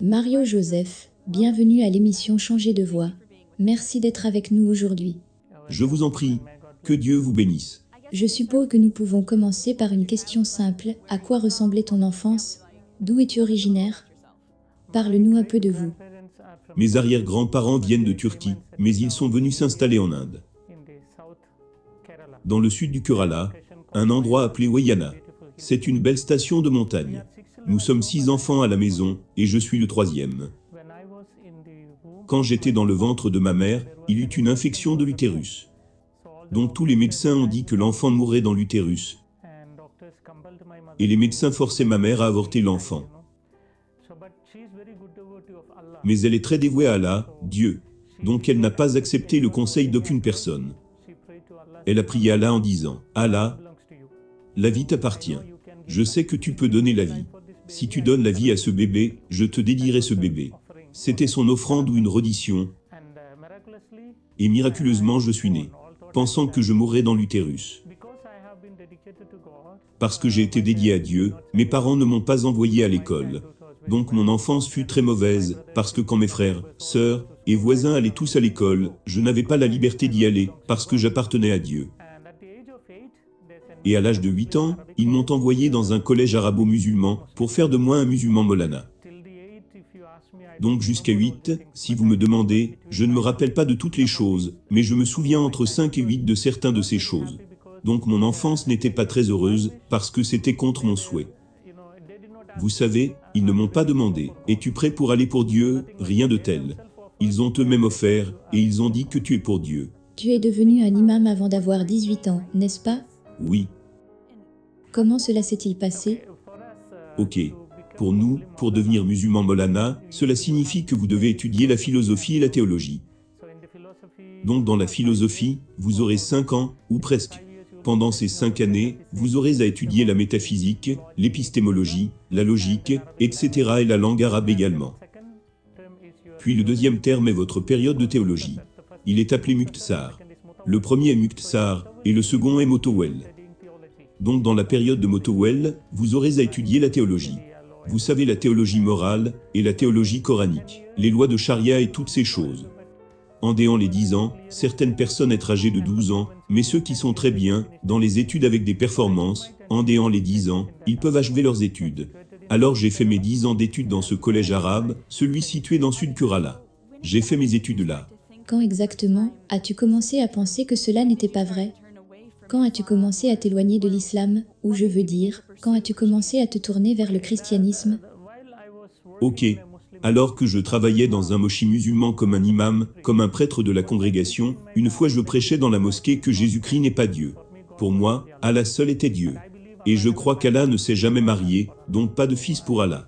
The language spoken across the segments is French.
Mario Joseph, bienvenue à l'émission Changer de voix. Merci d'être avec nous aujourd'hui. Je vous en prie, que Dieu vous bénisse. Je suppose que nous pouvons commencer par une question simple. À quoi ressemblait ton enfance? D'où es-tu originaire? Parle-nous un peu de vous. Mes arrière-grands-parents viennent de Turquie, mais ils sont venus s'installer en Inde. Dans le sud du Kerala, un endroit appelé Wayana. C'est une belle station de montagne. Nous sommes 6 enfants à la maison, et je suis le 3e. Quand j'étais dans le ventre de ma mère, il eut une infection de l'utérus. Donc tous les médecins ont dit que l'enfant mourrait dans l'utérus. Et les médecins forçaient ma mère à avorter l'enfant. Mais elle est très dévouée à Allah, Dieu. Donc elle n'a pas accepté le conseil d'aucune personne. Elle a prié Allah en disant, « Allah, la vie t'appartient. Je sais que tu peux donner la vie. Si tu donnes la vie à ce bébé, je te dédierai ce bébé. » C'était son offrande ou une reddition. Et miraculeusement je suis né, pensant que je mourrais dans l'utérus. Parce que j'ai été dédié à Dieu, mes parents ne m'ont pas envoyé à l'école. Donc mon enfance fut très mauvaise, parce que quand mes frères, sœurs et voisins allaient tous à l'école, je n'avais pas la liberté d'y aller, parce que j'appartenais à Dieu. Et à l'âge de 8 ans, ils m'ont envoyé dans un collège arabo-musulman, pour faire de moi un musulman Molana. Donc jusqu'à 8, si vous me demandez, je ne me rappelle pas de toutes les choses, mais je me souviens entre 5 et 8 de certains de ces choses. Donc mon enfance n'était pas très heureuse, parce que c'était contre mon souhait. Vous savez, ils ne m'ont pas demandé, « Es-tu prêt pour aller pour Dieu ?» Rien de tel. Ils ont eux-mêmes offert, et ils ont dit que tu es pour Dieu. Tu es devenu un imam avant d'avoir 18 ans, n'est-ce pas? Oui. Comment cela s'est-il passé? Ok. Pour nous, pour devenir musulman Molana, cela signifie que vous devez étudier la philosophie et la théologie. Donc dans la philosophie, vous aurez 5 ans, ou presque. Pendant ces 5 années, vous aurez à étudier la métaphysique, l'épistémologie, la logique, etc. et la langue arabe également. Puis le deuxième terme est votre période de théologie. Il est appelé Muqtasar. Le premier est Muqtasar, et le second est Motowel. Donc dans la période de Motowel, vous aurez à étudier la théologie. Vous savez la théologie morale, et la théologie coranique, les lois de charia et toutes ces choses. En déant les 10 ans, certaines personnes être âgées de 12 ans, mais ceux qui sont très bien, dans les études avec des performances, en déant les 10 ans, ils peuvent achever leurs études. Alors j'ai fait mes 10 ans d'études dans ce collège arabe, celui situé dans Sud Kerala. J'ai fait mes études là. Quand exactement as-tu commencé à penser que cela n'était pas vrai? Quand as-tu commencé à t'éloigner de l'islam, ou je veux dire, quand as-tu commencé à te tourner vers le christianisme? Ok. Alors que je travaillais dans un moshi musulman comme un imam, comme un prêtre de la congrégation, une fois je prêchais dans la mosquée que Jésus-Christ n'est pas Dieu. Pour moi, Allah seul était Dieu. Et je crois qu'Allah ne s'est jamais marié, donc pas de fils pour Allah.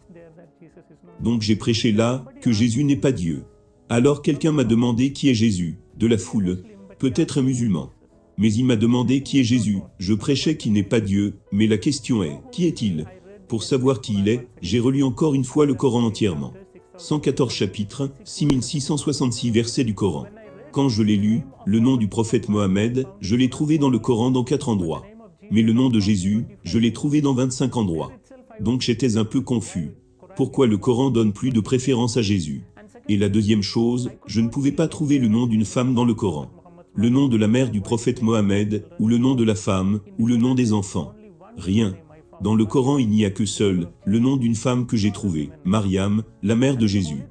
Donc j'ai prêché là, que Jésus n'est pas Dieu. Alors quelqu'un m'a demandé qui est Jésus, de la foule, peut-être un musulman. Mais il m'a demandé qui est Jésus, je prêchais qu'il n'est pas Dieu, mais la question est, qui est-il? Pour savoir qui il est, j'ai relu encore une fois le Coran entièrement. 114 chapitres, 6666 versets du Coran. Quand je l'ai lu, le nom du prophète Mohammed, je l'ai trouvé dans le Coran dans 4 endroits. Mais le nom de Jésus, je l'ai trouvé dans 25 endroits. Donc j'étais un peu confus. Pourquoi le Coran donne plus de préférence à Jésus? Et la deuxième chose, je ne pouvais pas trouver le nom d'une femme dans le Coran. Le nom de la mère du prophète Mohammed, ou le nom de la femme, ou le nom des enfants. Rien. Dans le Coran il n'y a que seul, le nom d'une femme que j'ai trouvé, Mariam, la mère de Jésus.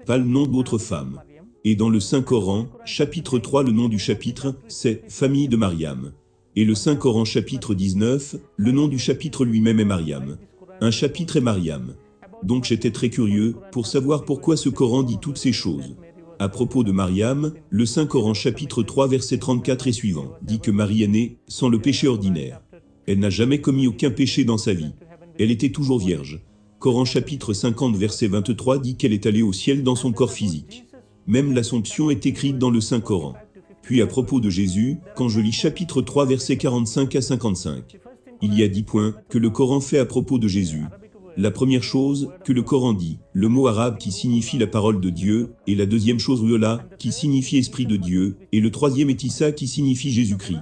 Pas le nom d'autre femme. Et dans le Saint-Coran, chapitre 3 le nom du chapitre, c'est « Famille de Mariam ». Et le Saint-Coran chapitre 19, le nom du chapitre lui-même est Mariam. Un chapitre est Mariam. Donc j'étais très curieux, pour savoir pourquoi ce Coran dit toutes ces choses. À propos de Mariam, le Saint-Coran chapitre 3 verset 34 et suivant, dit que Marie est née, sans le péché ordinaire. Elle n'a jamais commis aucun péché dans sa vie. Elle était toujours vierge. Coran chapitre 50 verset 23 dit qu'elle est allée au ciel dans son corps physique. Même l'Assomption est écrite dans le Saint-Coran. Puis à propos de Jésus, quand je lis chapitre 3 verset 45 à 55, il y a 10 points que le Coran fait à propos de Jésus. La première chose que le Coran dit, le mot arabe qui signifie la parole de Dieu, et la deuxième chose Ruhollah, qui signifie esprit de Dieu, et le troisième est Issa qui signifie Jésus-Christ.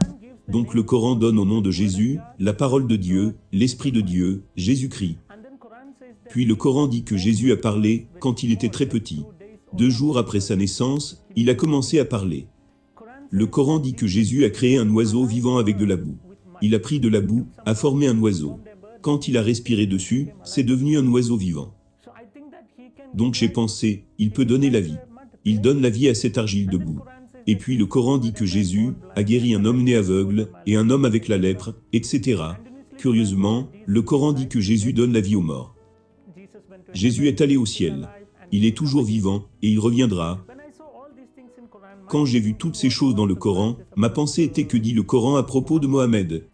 Donc le Coran donne au nom de Jésus, la parole de Dieu, l'esprit de Dieu, Jésus-Christ. Puis le Coran dit que Jésus a parlé quand il était très petit. 2 jours après sa naissance, il a commencé à parler. Le Coran dit que Jésus a créé un oiseau vivant avec de la boue. Il a pris de la boue, a formé un oiseau. Quand il a respiré dessus, c'est devenu un oiseau vivant. Donc j'ai pensé, il peut donner la vie. Il donne la vie à cette argile de boue. Et puis le Coran dit que Jésus a guéri un homme né aveugle, et un homme avec la lèpre, etc. Curieusement, le Coran dit que Jésus donne la vie aux morts. Jésus est allé au ciel. Il est toujours vivant, et il reviendra. Quand j'ai vu toutes ces choses dans le Coran, ma pensée était que dit le Coran à propos de Mohammed.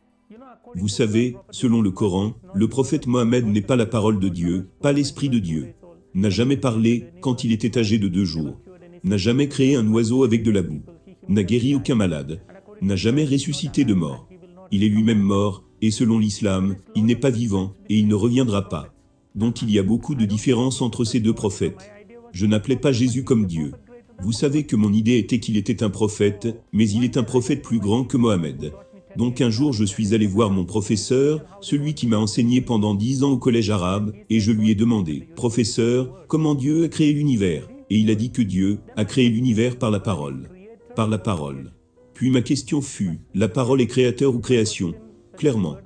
Vous savez, selon le Coran, le prophète Mohammed n'est pas la parole de Dieu, pas l'esprit de Dieu. N'a jamais parlé quand il était âgé de 2 jours. N'a jamais créé un oiseau avec de la boue. N'a guéri aucun malade. N'a jamais ressuscité de mort. Il est lui-même mort, et selon l'islam, il n'est pas vivant, et il ne reviendra pas. Donc il y a beaucoup de différences entre ces 2 prophètes. Je n'appelais pas Jésus comme Dieu. Vous savez que mon idée était qu'il était un prophète, mais il est un prophète plus grand que Mohammed. Donc un jour je suis allé voir mon professeur, celui qui m'a enseigné pendant 10 ans au collège arabe, et je lui ai demandé, « Professeur, comment Dieu a créé l'univers ?» Et il a dit que Dieu a créé l'univers par la parole. Par la parole. Puis ma question fut, la parole est créateur ou création? Clairement.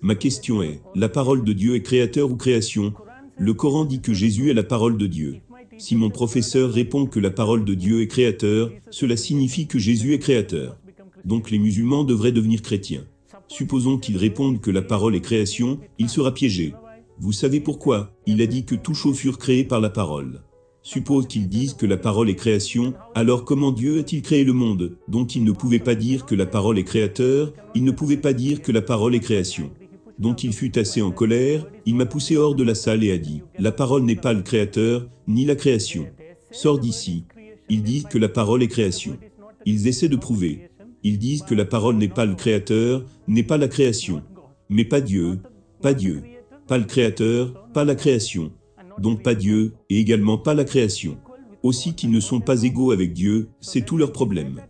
Ma question est, la parole de Dieu est créateur ou création? Le Coran dit que Jésus est la parole de Dieu. Si mon professeur répond que la parole de Dieu est créateur, cela signifie que Jésus est créateur. Donc les musulmans devraient devenir chrétiens. Supposons qu'ils répondent que la parole est création, il sera piégé. Vous savez pourquoi? Il a dit que toutes choses furent créées par la parole. Suppose qu'ils disent que la parole est création, alors comment Dieu a-t-il créé le monde? Donc il ne pouvait pas dire que la parole est créateur, il ne pouvait pas dire que la parole est création. Donc il fut assez en colère, il m'a poussé hors de la salle et a dit, la parole n'est pas le créateur, ni la création. Sors d'ici. Ils disent que la parole est création. Ils essaient de prouver. Ils disent que la parole n'est pas le créateur, n'est pas la création. Mais pas Dieu, pas Dieu. Pas le créateur, pas la création. Donc pas Dieu, et également pas la création. Aussi qu'ils ne sont pas égaux avec Dieu, c'est tout leur problème.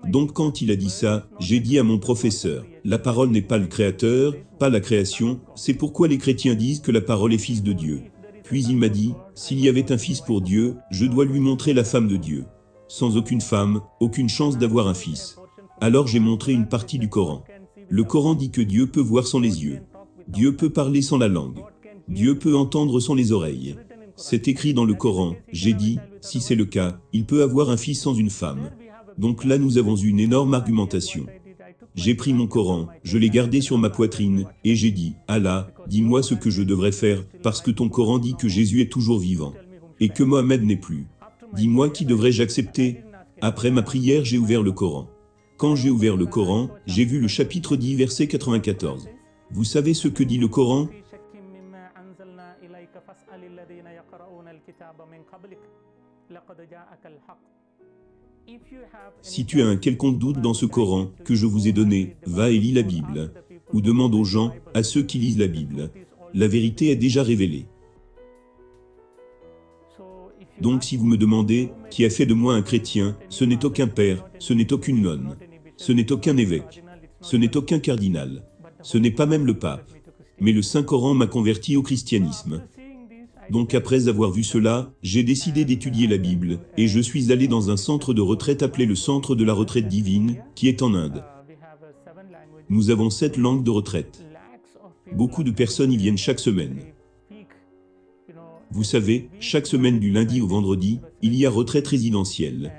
Donc quand il a dit ça, j'ai dit à mon professeur, la parole n'est pas le créateur, pas la création, c'est pourquoi les chrétiens disent que la parole est fils de Dieu. Puis il m'a dit, s'il y avait un fils pour Dieu, je dois lui montrer la femme de Dieu. Sans aucune femme, aucune chance d'avoir un fils. Alors j'ai montré une partie du Coran. Le Coran dit que Dieu peut voir sans les yeux. Dieu peut parler sans la langue. Dieu peut entendre sans les oreilles. C'est écrit dans le Coran, j'ai dit, si c'est le cas, il peut avoir un fils sans une femme. Donc là nous avons eu une énorme argumentation. J'ai pris mon Coran, je l'ai gardé sur ma poitrine, et j'ai dit, Allah, dis-moi ce que je devrais faire, parce que ton Coran dit que Jésus est toujours vivant, et que Mohammed n'est plus. Dis-moi qui devrais-je accepter? Après ma prière j'ai ouvert le Coran. Quand j'ai ouvert le Coran, j'ai vu le chapitre 10 verset 94. Vous savez ce que dit le Coran? Si tu as un quelconque doute dans ce Coran que je vous ai donné, va et lis la Bible. Ou demande aux gens, à ceux qui lisent la Bible. La vérité est déjà révélée. Donc si vous me demandez, qui a fait de moi un chrétien, ce n'est aucun père, ce n'est aucune nonne, ce n'est aucun évêque, ce n'est aucun cardinal, ce n'est pas même le pape. Mais le Saint-Coran m'a converti au christianisme. Donc après avoir vu cela, j'ai décidé d'étudier la Bible, et je suis allé dans un centre de retraite appelé le Centre de la Retraite Divine, qui est en Inde. Nous avons 7 langues de retraite. Beaucoup de personnes y viennent chaque semaine. Vous savez, chaque semaine du lundi au vendredi, il y a retraite résidentielle.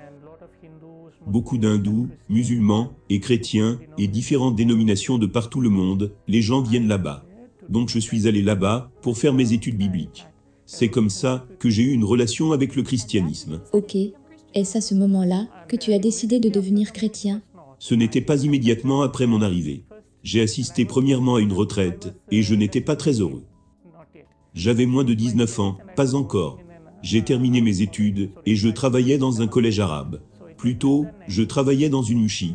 Beaucoup d'hindous, musulmans et chrétiens, et différentes dénominations de partout le monde, les gens viennent là-bas. Donc je suis allé là-bas pour faire mes études bibliques. C'est comme ça que j'ai eu une relation avec le christianisme. Ok. Est-ce à ce moment-là que tu as décidé de devenir chrétien? Ce n'était pas immédiatement après mon arrivée. J'ai assisté premièrement à une retraite, et je n'étais pas très heureux. J'avais moins de 19 ans, pas encore. J'ai terminé mes études, et je travaillais dans un collège arabe. Plutôt, je travaillais dans une mouchi.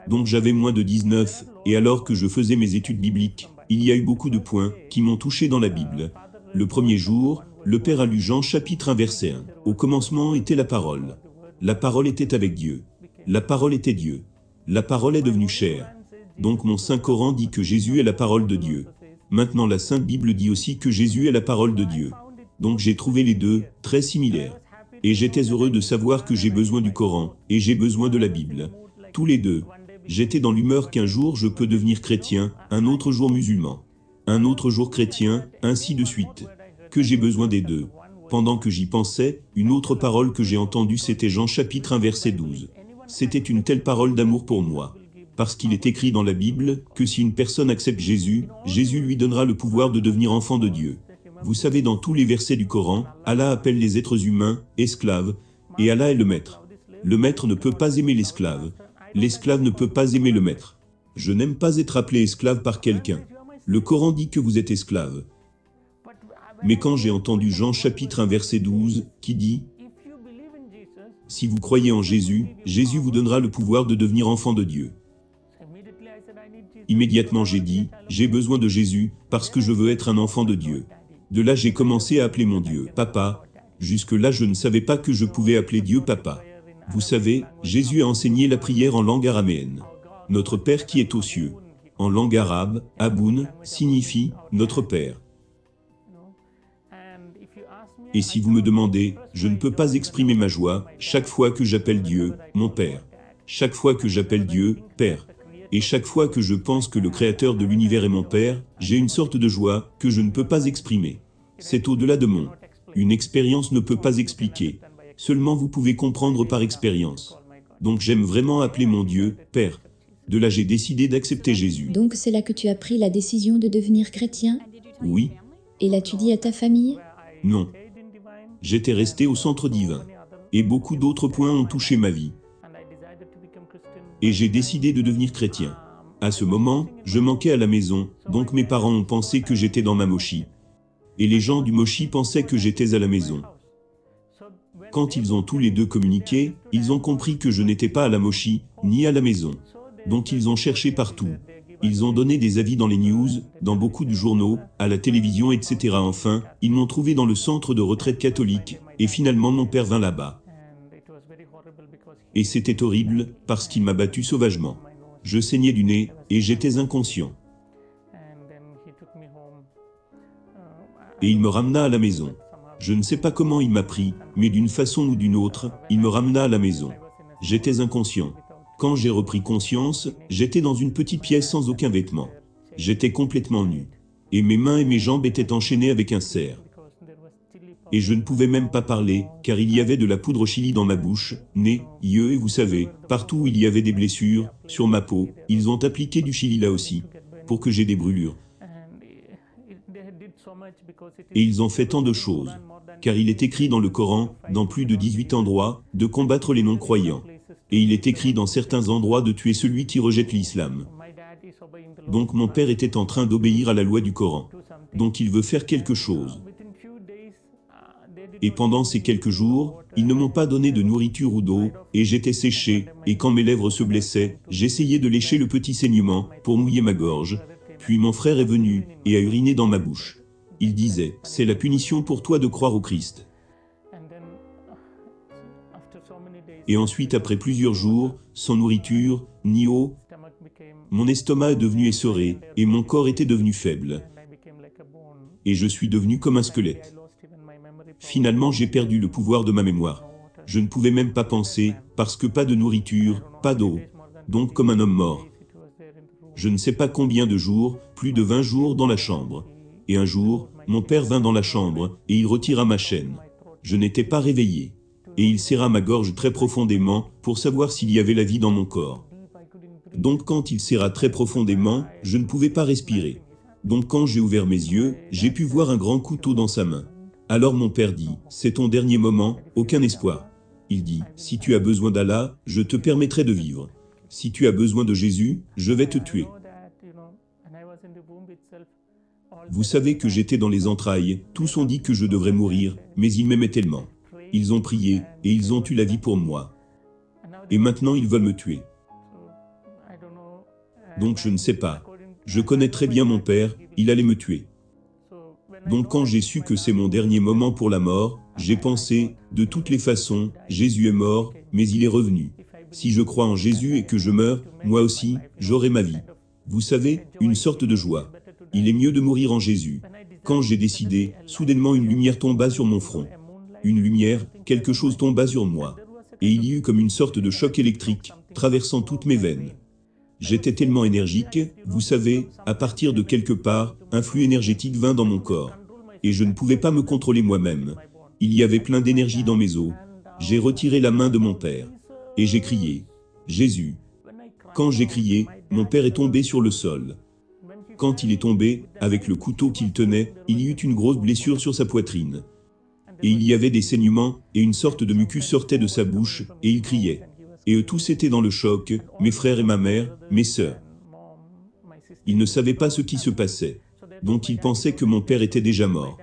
Donc j'avais moins de 19, et alors que je faisais mes études bibliques, il y a eu beaucoup de points qui m'ont touché dans la Bible. Le premier jour, le Père a lu Jean chapitre 1 verset 1. Au commencement était la parole. La parole était avec Dieu. La parole était Dieu. La parole est devenue chair. Donc mon Saint-Coran dit que Jésus est la parole de Dieu. Maintenant la Sainte Bible dit aussi que Jésus est la parole de Dieu. Donc j'ai trouvé les deux très similaires. Et j'étais heureux de savoir que j'ai besoin du Coran, et j'ai besoin de la Bible. Tous les deux. J'étais dans l'humeur qu'un jour je peux devenir chrétien, un autre jour musulman. Un autre jour chrétien, ainsi de suite. Que j'ai besoin des deux. Pendant que j'y pensais, une autre parole que j'ai entendue c'était Jean chapitre 1 verset 12. C'était une telle parole d'amour pour moi. Parce qu'il est écrit dans la Bible que si une personne accepte Jésus, Jésus lui donnera le pouvoir de devenir enfant de Dieu. Vous savez, dans tous les versets du Coran, Allah appelle les êtres humains esclaves, et Allah est le maître. Le maître ne peut pas aimer l'esclave. L'esclave ne peut pas aimer le maître. Je n'aime pas être appelé esclave par quelqu'un. Le Coran dit que vous êtes esclave. Mais quand j'ai entendu Jean chapitre 1 verset 12, qui dit « Si vous croyez en Jésus, Jésus vous donnera le pouvoir de devenir enfant de Dieu. » Immédiatement j'ai dit « J'ai besoin de Jésus, parce que je veux être un enfant de Dieu. » De là j'ai commencé à appeler mon Dieu « Papa ». Jusque-là je ne savais pas que je pouvais appeler Dieu « Papa ». Vous savez, Jésus a enseigné la prière en langue araméenne. Notre Père qui est aux cieux. En langue arabe, Aboun signifie « Notre Père ». Et si vous me demandez, je ne peux pas exprimer ma joie chaque fois que j'appelle Dieu, mon Père. Chaque fois que j'appelle Dieu, Père. Et chaque fois que je pense que le Créateur de l'univers est mon Père, j'ai une sorte de joie que je ne peux pas exprimer. C'est au-delà de mon. Une expérience ne peut pas expliquer. Seulement vous pouvez comprendre par expérience. Donc j'aime vraiment appeler mon Dieu, Père. De là j'ai décidé d'accepter Jésus. Donc c'est là que tu as pris la décision de devenir chrétien? Oui. Et l'as-tu dit à ta famille? Non. J'étais resté au centre divin. Et beaucoup d'autres points ont touché ma vie. Et j'ai décidé de devenir chrétien. À ce moment, je manquais à la maison, donc mes parents ont pensé que j'étais dans ma moshi. Et les gens du moshi pensaient que j'étais à la maison. Quand ils ont tous les deux communiqué, ils ont compris que je n'étais pas à la moshi, ni à la maison. Donc ils ont cherché partout. Ils ont donné des avis dans les news, dans beaucoup de journaux, à la télévision, etc. Enfin, ils m'ont trouvé dans le centre de retraite catholique, et finalement mon père vint là-bas. Et c'était horrible, parce qu'il m'a battu sauvagement. Je saignais du nez, et j'étais inconscient. Et il me ramena à la maison. Je ne sais pas comment il m'a pris, mais d'une façon ou d'une autre, il me ramena à la maison. J'étais inconscient. Quand j'ai repris conscience, j'étais dans une petite pièce sans aucun vêtement. J'étais complètement nu. Et mes mains et mes jambes étaient enchaînées avec un cerf. Et je ne pouvais même pas parler, car il y avait de la poudre au chili dans ma bouche, nez, yeux et vous savez, partout où il y avait des blessures, sur ma peau, ils ont appliqué du chili là aussi, pour que j'ai des brûlures. Et ils ont fait tant de choses, car il est écrit dans le Coran, dans plus de 18 endroits, de combattre les non-croyants. Et il est écrit dans certains endroits de tuer celui qui rejette l'islam. Donc mon père était en train d'obéir à la loi du Coran. Donc il veut faire quelque chose. Et pendant ces quelques jours, ils ne m'ont pas donné de nourriture ou d'eau, et j'étais séché, et quand mes lèvres se blessaient, j'essayais de lécher le petit saignement, pour mouiller ma gorge. Puis mon frère est venu, et a uriné dans ma bouche. Il disait, « C'est la punition pour toi de croire au Christ. » Et ensuite, après plusieurs jours, sans nourriture, ni eau, mon estomac est devenu essoré, et mon corps était devenu faible. Et je suis devenu comme un squelette. Finalement, j'ai perdu le pouvoir de ma mémoire. Je ne pouvais même pas penser, parce que pas de nourriture, pas d'eau. Donc comme un homme mort. Je ne sais pas combien de jours, plus de 20 jours dans la chambre. Et un jour, mon père vint dans la chambre, et il retira ma chaîne. Je n'étais pas réveillé. Et il serra ma gorge très profondément, pour savoir s'il y avait la vie dans mon corps. Donc quand il serra très profondément, je ne pouvais pas respirer. Donc quand j'ai ouvert mes yeux, j'ai pu voir un grand couteau dans sa main. Alors mon père dit, « C'est ton dernier moment, aucun espoir. » Il dit, « Si tu as besoin d'Allah, je te permettrai de vivre. Si tu as besoin de Jésus, je vais te tuer. » Vous savez que j'étais dans les entrailles, tous ont dit que je devrais mourir, mais ils m'aimaient tellement. Ils ont prié, et ils ont eu la vie pour moi. Et maintenant ils veulent me tuer. Donc je ne sais pas. Je connais très bien mon père, il allait me tuer. Donc quand j'ai su que c'est mon dernier moment pour la mort, j'ai pensé, de toutes les façons, Jésus est mort, mais il est revenu. Si je crois en Jésus et que je meurs, moi aussi, j'aurai ma vie. Vous savez, une sorte de joie. Il est mieux de mourir en Jésus. Quand j'ai décidé, soudainement une lumière tomba sur mon front. Une lumière, quelque chose tomba sur moi. Et il y eut comme une sorte de choc électrique, traversant toutes mes veines. J'étais tellement énergique, vous savez, à partir de quelque part, un flux énergétique vint dans mon corps. Et je ne pouvais pas me contrôler moi-même. Il y avait plein d'énergie dans mes os. J'ai retiré la main de mon père. Et j'ai crié, Jésus. Quand j'ai crié, mon père est tombé sur le sol. Quand il est tombé, avec le couteau qu'il tenait, il y eut une grosse blessure sur sa poitrine. Et il y avait des saignements, et une sorte de mucus sortait de sa bouche, et il criait. Et eux tous étaient dans le choc, mes frères et ma mère, mes sœurs. Ils ne savaient pas ce qui se passait. Donc ils pensaient que mon père était déjà mort.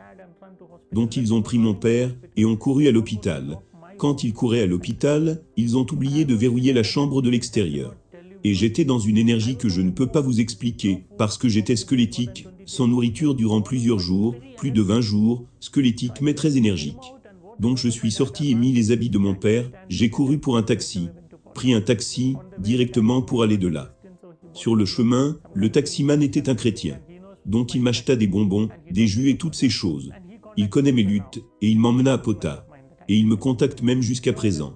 Donc ils ont pris mon père, et ont couru à l'hôpital. Quand ils couraient à l'hôpital, ils ont oublié de verrouiller la chambre de l'extérieur. Et j'étais dans une énergie que je ne peux pas vous expliquer, parce que j'étais squelettique, sans nourriture durant plusieurs jours, plus de 20 jours, squelettique mais très énergique. Donc je suis sorti et mis les habits de mon père, j'ai couru pour un taxi, pris un taxi, directement pour aller de là. Sur le chemin, le taximan était un chrétien. Donc il m'acheta des bonbons, des jus et toutes ces choses. Il connaît mes luttes, et il m'emmena à Pota. Et il me contacte même jusqu'à présent.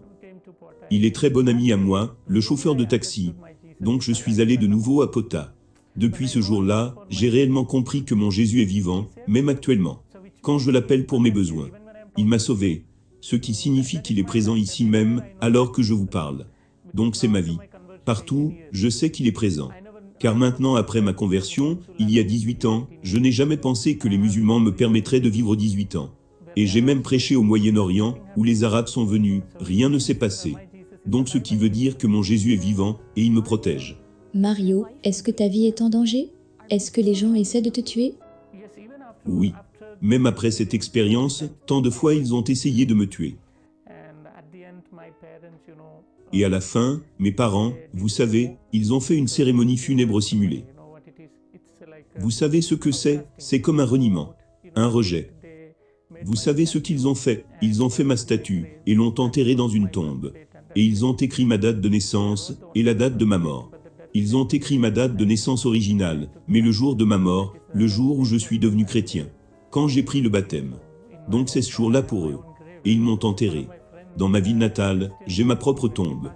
Il est très bon ami à moi, le chauffeur de taxi. Donc je suis allé de nouveau à Pota. Depuis ce jour-là, j'ai réellement compris que mon Jésus est vivant, même actuellement. Quand je l'appelle pour mes besoins. Il m'a sauvé. Ce qui signifie qu'il est présent ici même, alors que je vous parle. Donc c'est ma vie. Partout, je sais qu'il est présent. Car maintenant, après ma conversion, il y a 18 ans, je n'ai jamais pensé que les musulmans me permettraient de vivre 18 ans. Et j'ai même prêché au Moyen-Orient, où les Arabes sont venus, rien ne s'est passé. Donc ce qui veut dire que mon Jésus est vivant, et il me protège. Mario, est-ce que ta vie est en danger? Est-ce que les gens essaient de te tuer? Oui. Même après cette expérience, tant de fois ils ont essayé de me tuer. Et à la fin, mes parents, vous savez, ils ont fait une cérémonie funèbre simulée. Vous savez ce que c'est comme un reniement, un rejet. Vous savez ce qu'ils ont fait? Ils ont fait ma statue, et l'ont enterrée dans une tombe. Et ils ont écrit ma date de naissance, et la date de ma mort. Ils ont écrit ma date de naissance originale, mais le jour de ma mort, le jour où je suis devenu chrétien. Quand j'ai pris le baptême. Donc c'est ce jour-là pour eux. Et ils m'ont enterré. Dans ma ville natale, j'ai ma propre tombe.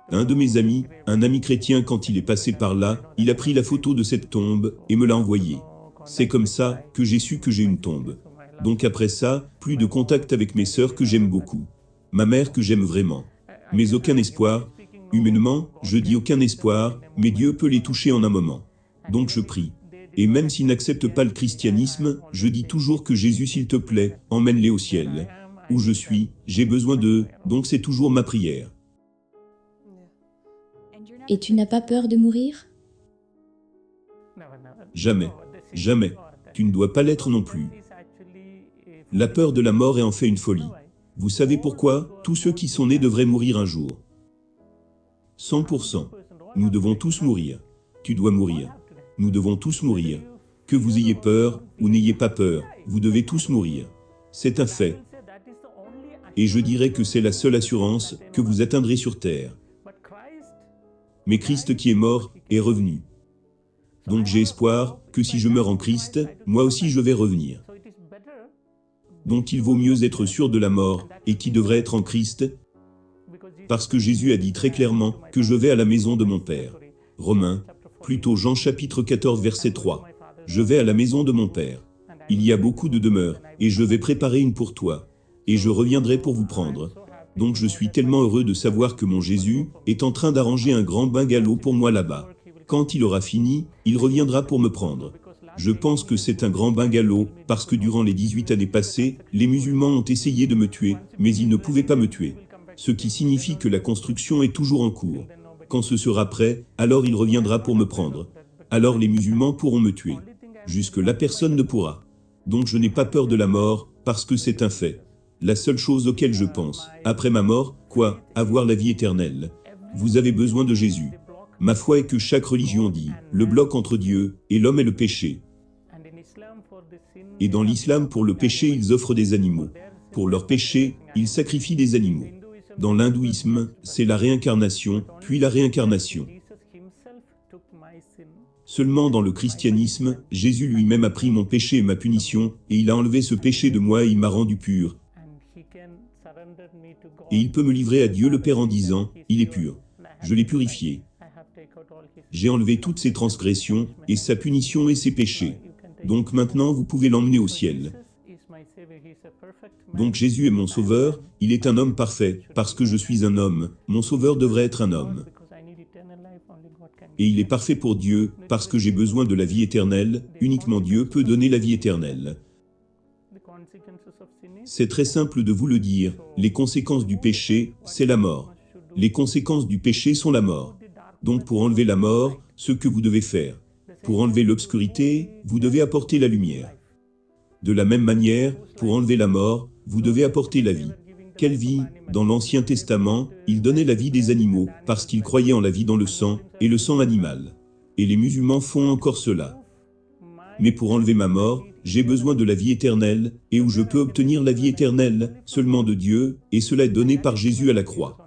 Un de mes amis, un ami chrétien, quand il est passé par là, il a pris la photo de cette tombe, et me l'a envoyée. C'est comme ça que j'ai su que j'ai une tombe. Donc après ça, plus de contact avec mes sœurs que j'aime beaucoup. Ma mère que j'aime vraiment. Mais aucun espoir. Humainement, je dis aucun espoir, mais Dieu peut les toucher en un moment. Donc je prie. Et même s'ils n'acceptent pas le christianisme, je dis toujours que Jésus, s'il te plaît, emmène-les au ciel. Où je suis, j'ai besoin d'eux, donc c'est toujours ma prière. Et tu n'as pas peur de mourir? Jamais. Jamais. Tu ne dois pas l'être non plus. La peur de la mort est en fait une folie. Vous savez pourquoi? Tous ceux qui sont nés devraient mourir un jour. 100%. Nous devons tous mourir. Tu dois mourir. Nous devons tous mourir. Que vous ayez peur ou n'ayez pas peur, vous devez tous mourir. C'est un fait. Et je dirais que c'est la seule assurance que vous atteindrez sur terre. Mais Christ qui est mort est revenu. Donc j'ai espoir que si je meurs en Christ, moi aussi je vais revenir. Donc il vaut mieux être sûr de la mort, et qui devrait être en Christ, parce que Jésus a dit très clairement que je vais à la maison de mon Père. Romains, plutôt Jean chapitre 14 verset 3. Je vais à la maison de mon Père. Il y a beaucoup de demeures, et je vais préparer une pour toi, et je reviendrai pour vous prendre. Donc je suis tellement heureux de savoir que mon Jésus est en train d'arranger un grand bungalow pour moi là-bas. Quand il aura fini, il reviendra pour me prendre. Je pense que c'est un grand bungalow, parce que durant les 18 années passées, les musulmans ont essayé de me tuer, mais ils ne pouvaient pas me tuer. Ce qui signifie que la construction est toujours en cours. Quand ce sera prêt, alors il reviendra pour me prendre. Alors les musulmans pourront me tuer. Jusque-là personne ne pourra. Donc je n'ai pas peur de la mort, parce que c'est un fait. La seule chose auquel je pense, après ma mort, quoi, avoir la vie éternelle. Vous avez besoin de Jésus. Ma foi est que chaque religion dit, le bloc entre Dieu et l'homme est le péché. Et dans l'islam, pour le péché, ils offrent des animaux. Pour leur péché, ils sacrifient des animaux. Dans l'hindouisme, c'est la réincarnation, puis la réincarnation. Seulement dans le christianisme, Jésus lui-même a pris mon péché et ma punition, et il a enlevé ce péché de moi et il m'a rendu pur. Et il peut me livrer à Dieu le Père en disant, il est pur. Je l'ai purifié. J'ai enlevé toutes ses transgressions, et sa punition et ses péchés. Donc maintenant vous pouvez l'emmener au ciel. Donc Jésus est mon sauveur, il est un homme parfait, parce que je suis un homme, mon sauveur devrait être un homme. Et il est parfait pour Dieu, parce que j'ai besoin de la vie éternelle, uniquement Dieu peut donner la vie éternelle. C'est très simple de vous le dire, les conséquences du péché, c'est la mort. Les conséquences du péché sont la mort. Donc pour enlever la mort, ce que vous devez faire. Pour enlever l'obscurité, vous devez apporter la lumière. De la même manière, pour enlever la mort, vous devez apporter la vie. Quelle vie? Dans l'Ancien Testament, il donnait la vie des animaux, parce qu'il croyait en la vie dans le sang, et le sang animal. Et les musulmans font encore cela. Mais pour enlever ma mort, j'ai besoin de la vie éternelle, et où je peux obtenir la vie éternelle, seulement de Dieu, et cela est donné par Jésus à la croix.